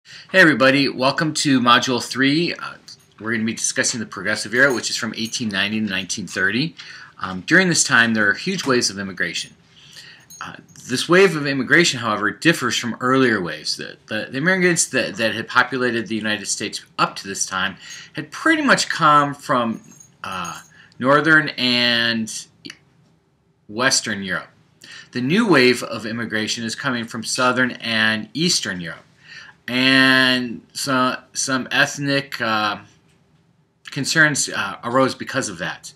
Hey everybody, welcome to Module 3. We're going to be discussing the Progressive Era, which is from 1890 to 1930. During this time, there are huge waves of immigration. This wave of immigration, however, differs from earlier waves. The immigrants that had populated the United States up to this time had pretty much come from Northern and Western Europe. The new wave of immigration is coming from Southern and Eastern Europe. And some ethnic concerns arose because of that.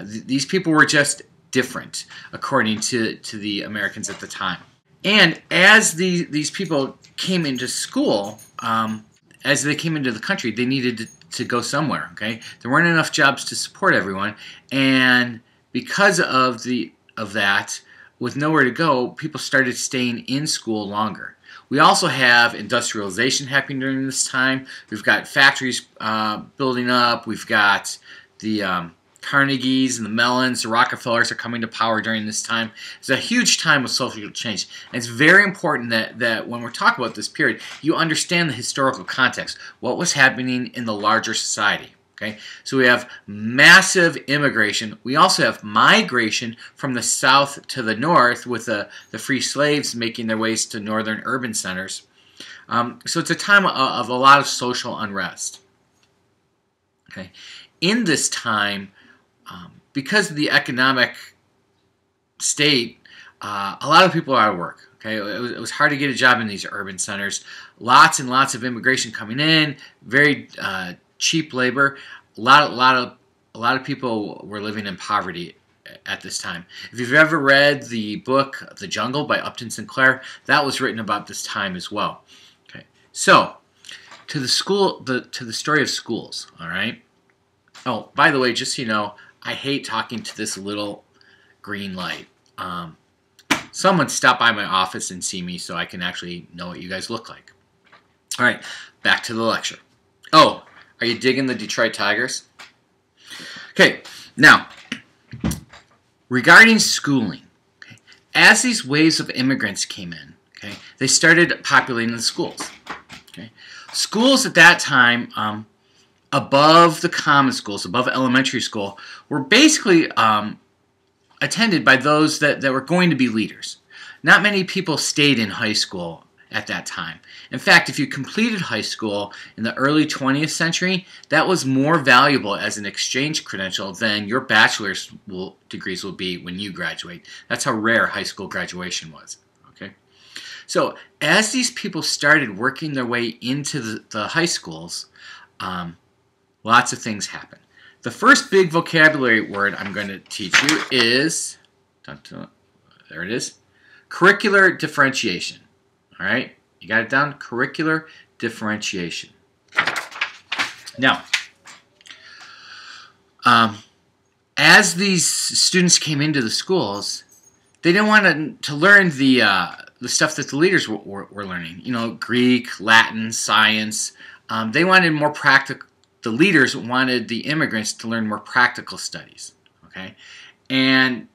These people were just different, according to the Americans at the time. And as these people came into school, as they came into the country, they needed to go somewhere. Okay, there weren't enough jobs to support everyone, and because of that, with nowhere to go, people started staying in school longer. We also have industrialization happening during this time. We've got factories building up. We've got the Carnegies and the Mellons, the Rockefellers are coming to power during this time. It's a huge time of social change. And it's very important that when we're talking about this period, you understand the historical context, what was happening in the larger society. Okay? So we have massive immigration. We also have migration from the south to the north with the free slaves making their ways to northern urban centers. So it's a time of a lot of social unrest. Okay? In this time, because of the economic state, a lot of people are out of work. Okay? It was hard to get a job in these urban centers. Lots and lots of immigration coming in, very cheap labor. A lot of people were living in poverty at this time. If you've ever read the book The Jungle by Upton Sinclair, that was written about this time as well. Okay, so to the story of schools. All right. Oh, by the way, just so you know, I hate talking to this little green light. Someone stop by my office and see me so I can actually know what you guys look like. All right, back to the lecture. Oh, are you digging the Detroit Tigers? Okay, now, regarding schooling, okay, as these waves of immigrants came in, okay, they started populating the schools. Okay. Schools at that time, above the common schools, above elementary school, were basically attended by those that were going to be leaders. Not many people stayed in high school at that time. In fact, if you completed high school in the early 20th century, that was more valuable as an exchange credential than your bachelor's degrees will be when you graduate. That's how rare high school graduation was. Okay, so as these people started working their way into the high schools, lots of things happen. The first big vocabulary word I'm going to teach you is, there it is, curricular differentiation. All right, you got it down? Curricular differentiation. Now, as these students came into the schools, they didn't want to learn the stuff that the leaders were learning. You know, Greek, Latin, science. They wanted more practical. The leaders wanted the immigrants to learn more practical studies. Okay, and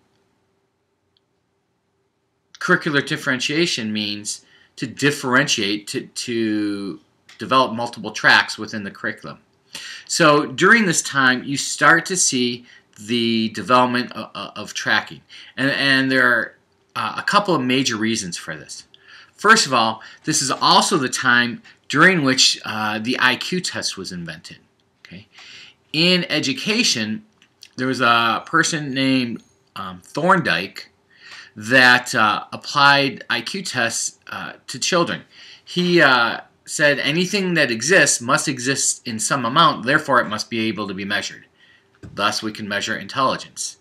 curricular differentiation means to differentiate, to develop multiple tracks within the curriculum. So during this time, you start to see the development of tracking. And there are a couple of major reasons for this. First of all, this is also the time during which the IQ test was invented. Okay? In education, there was a person named Thorndike that applied IQ tests to children. He said anything that exists must exist in some amount, therefore it must be able to be measured. Thus we can measure intelligence.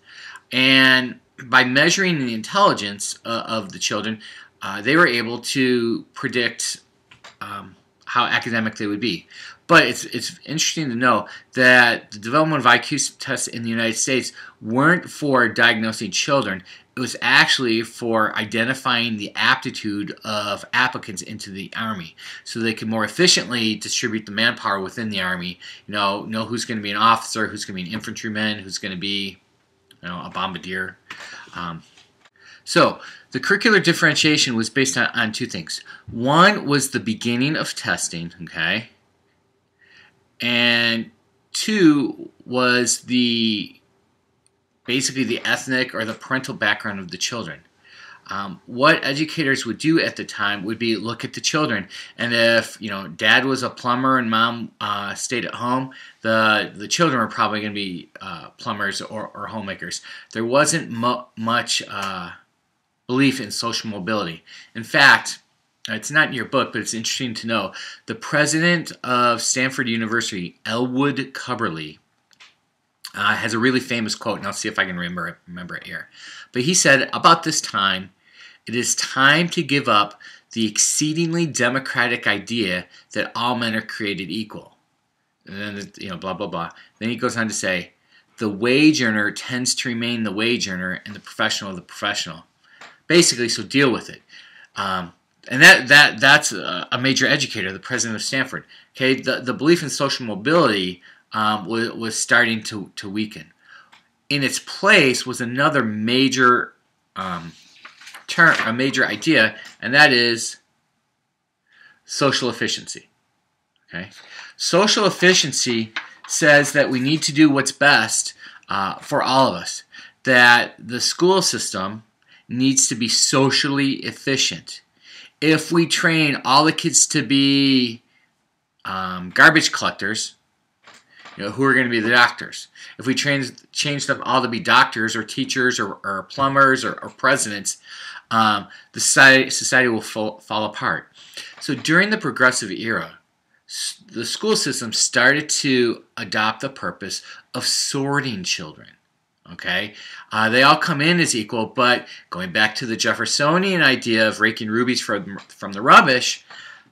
And by measuring the intelligence of the children, they were able to predict how academic they would be. But it's interesting to know that the development of IQ tests in the United States weren't for diagnosing children. It was actually for identifying the aptitude of applicants into the Army, so they could more efficiently distribute the manpower within the Army. Know who's going to be an officer, who's going to be an infantryman, who's going to be, a bombardier. So the curricular differentiation was based on two things. One was the beginning of testing, okay? And two was basically the ethnic or the parental background of the children. What educators would do at the time would be look at the children, and if dad was a plumber and mom stayed at home, the children were probably going to be plumbers or homemakers. There wasn't much belief in social mobility. In fact, it's not in your book, but it's interesting to know, the president of Stanford University, Elwood Cubberley, has a really famous quote, and I'll see if I can remember it here. But he said, about this time, it is time to give up the exceedingly democratic idea that all men are created equal. And then, blah, blah, blah. Then he goes on to say, the wage earner tends to remain the wage earner and the professional the professional. Basically, so deal with it. And that's a major educator, the president of Stanford. Okay, the belief in social mobility was starting to weaken. In its place was another major major idea, and that is social efficiency. Okay, social efficiency says that we need to do what's best for all of us. That the school system needs to be socially efficient. If we train all the kids to be garbage collectors, who are going to be the doctors? If we change them all to be doctors or teachers or plumbers or presidents, the society will fall apart. So during the progressive era, the school system started to adopt the purpose of sorting children. Okay, they all come in as equal, but going back to the Jeffersonian idea of raking rubies from the rubbish,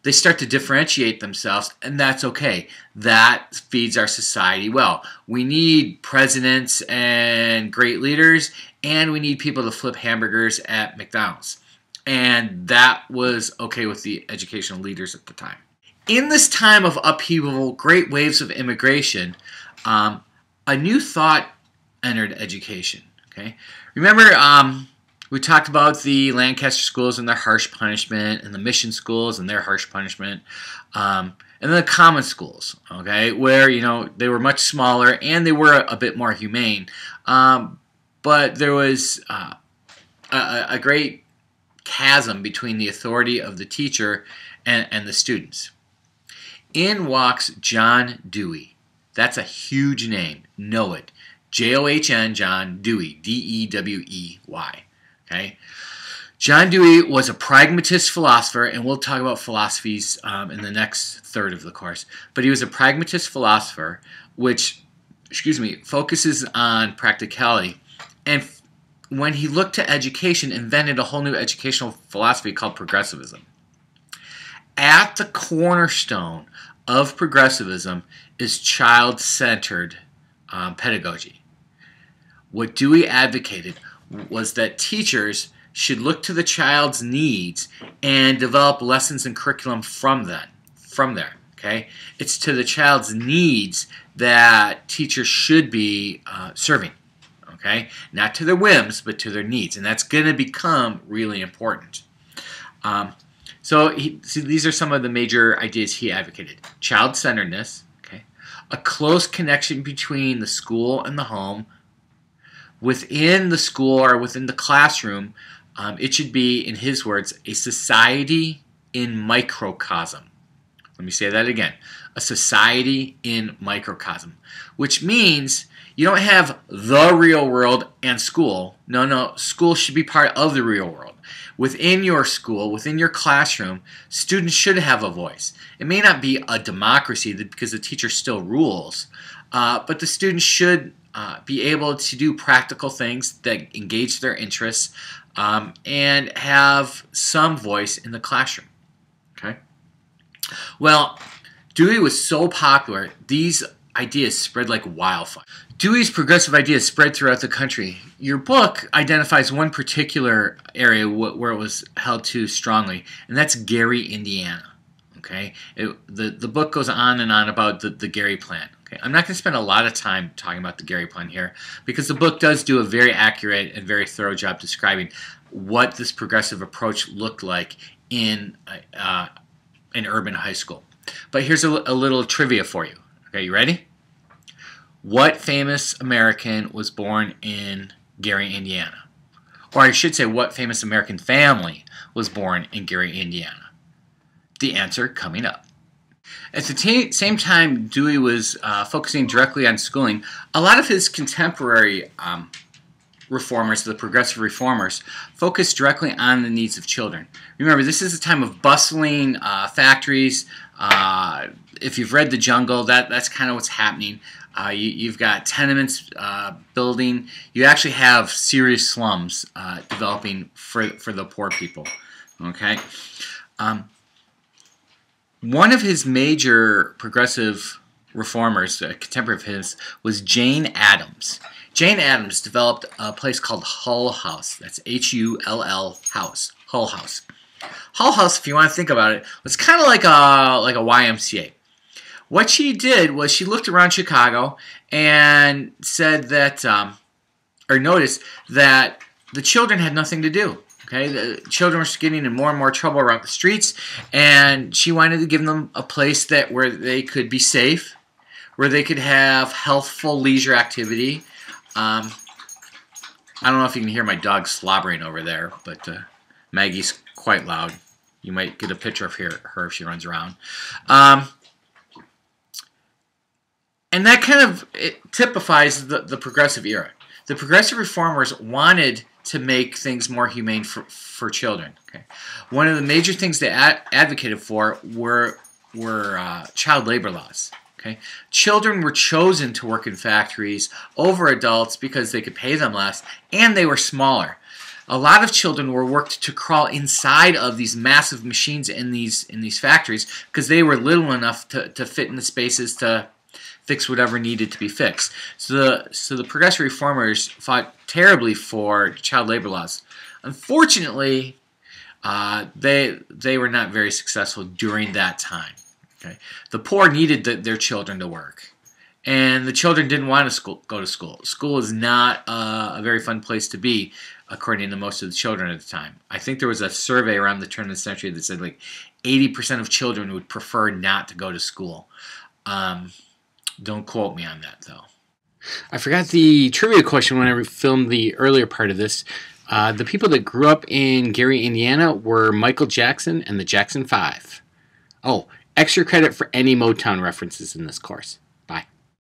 they start to differentiate themselves, and that's okay. That feeds our society well. We need presidents and great leaders, and we need people to flip hamburgers at McDonald's. And that was okay with the educational leaders at the time. In this time of upheaval, great waves of immigration, a new thought entered education. Okay, remember we talked about the Lancaster schools and their harsh punishment, and the mission schools and their harsh punishment, and then the common schools. Okay, where they were much smaller and they were a bit more humane, but there was a great chasm between the authority of the teacher and the students. In walks John Dewey. That's a huge name. Know it. John, John Dewey, D-E-W-E-Y. Okay? John Dewey was a pragmatist philosopher, and we'll talk about philosophies in the next third of the course. But he was a pragmatist philosopher, which, focuses on practicality. And when he looked to education, invented a whole new educational philosophy called progressivism. At the cornerstone of progressivism is child-centered pedagogy. What Dewey advocated was that teachers should look to the child's needs and develop lessons and curriculum from there. Okay, it's to the child's needs that teachers should be serving. Okay, not to their whims, but to their needs, and that's going to become really important. So these are some of the major ideas he advocated: child-centeredness, okay, a close connection between the school and the home. Within the school or within the classroom, it should be, in his words, a society in microcosm. Let me say that again. A society in microcosm, which means you don't have the real world and school. No, school should be part of the real world. Within your school, within your classroom, students should have a voice. It may not be a democracy because the teacher still rules, but the students should be able to do practical things that engage their interests and have some voice in the classroom. Okay. Well, Dewey was so popular, these ideas spread like wildfire. Dewey's progressive ideas spread throughout the country. Your book identifies one particular area where it was held to strongly, and that's Gary, Indiana. Okay, the book goes on and on about the Gary Plan. Okay, I'm not going to spend a lot of time talking about the Gary Plan here because the book does do a very accurate and very thorough job describing what this progressive approach looked like in an urban high school. But here's a little trivia for you. Okay, you ready? What famous American was born in Gary, Indiana? Or I should say, what famous American family was born in Gary, Indiana? The answer coming up. At the same time Dewey was focusing directly on schooling, a lot of his contemporary reformers, the progressive reformers, focused directly on the needs of children. Remember, this is a time of bustling factories. If you've read The Jungle, that's kind of what's happening. You've got tenements building. You actually have serious slums developing for the poor people. Okay. One of his major progressive reformers, a contemporary of his, was Jane Addams. Jane Addams developed a place called Hull House. That's Hull House. Hull House. Hull House, if you want to think about it, was kind of like a YMCA. What she did was she looked around Chicago and said that, or noticed that the children had nothing to do. Okay, the children were getting in more and more trouble around the streets, and she wanted to give them a place where they could be safe, where they could have healthful leisure activity. I don't know if you can hear my dog slobbering over there, but Maggie's quite loud. You might get a picture of her if she runs around. And that kind of typifies the progressive era. The progressive reformers wanted to make things more humane for children. Okay, one of the major things they advocated for were child labor laws. Okay, children were chosen to work in factories over adults because they could pay them less, and they were smaller. A lot of children were worked to crawl inside of these massive machines in these factories because they were little enough to fit in the spaces to fix whatever needed to be fixed. So the progressive reformers fought terribly for child labor laws. Unfortunately, they were not very successful during that time. Okay, the poor needed their children to work, and the children didn't want to go to school. School is not a very fun place to be, according to most of the children at the time. I think there was a survey around the turn of the century that said like 80% of children would prefer not to go to school. Don't quote me on that, though. I forgot the trivia question when I filmed the earlier part of this. The people that grew up in Gary, Indiana were Michael Jackson and the Jackson 5. Oh, extra credit for any Motown references in this course.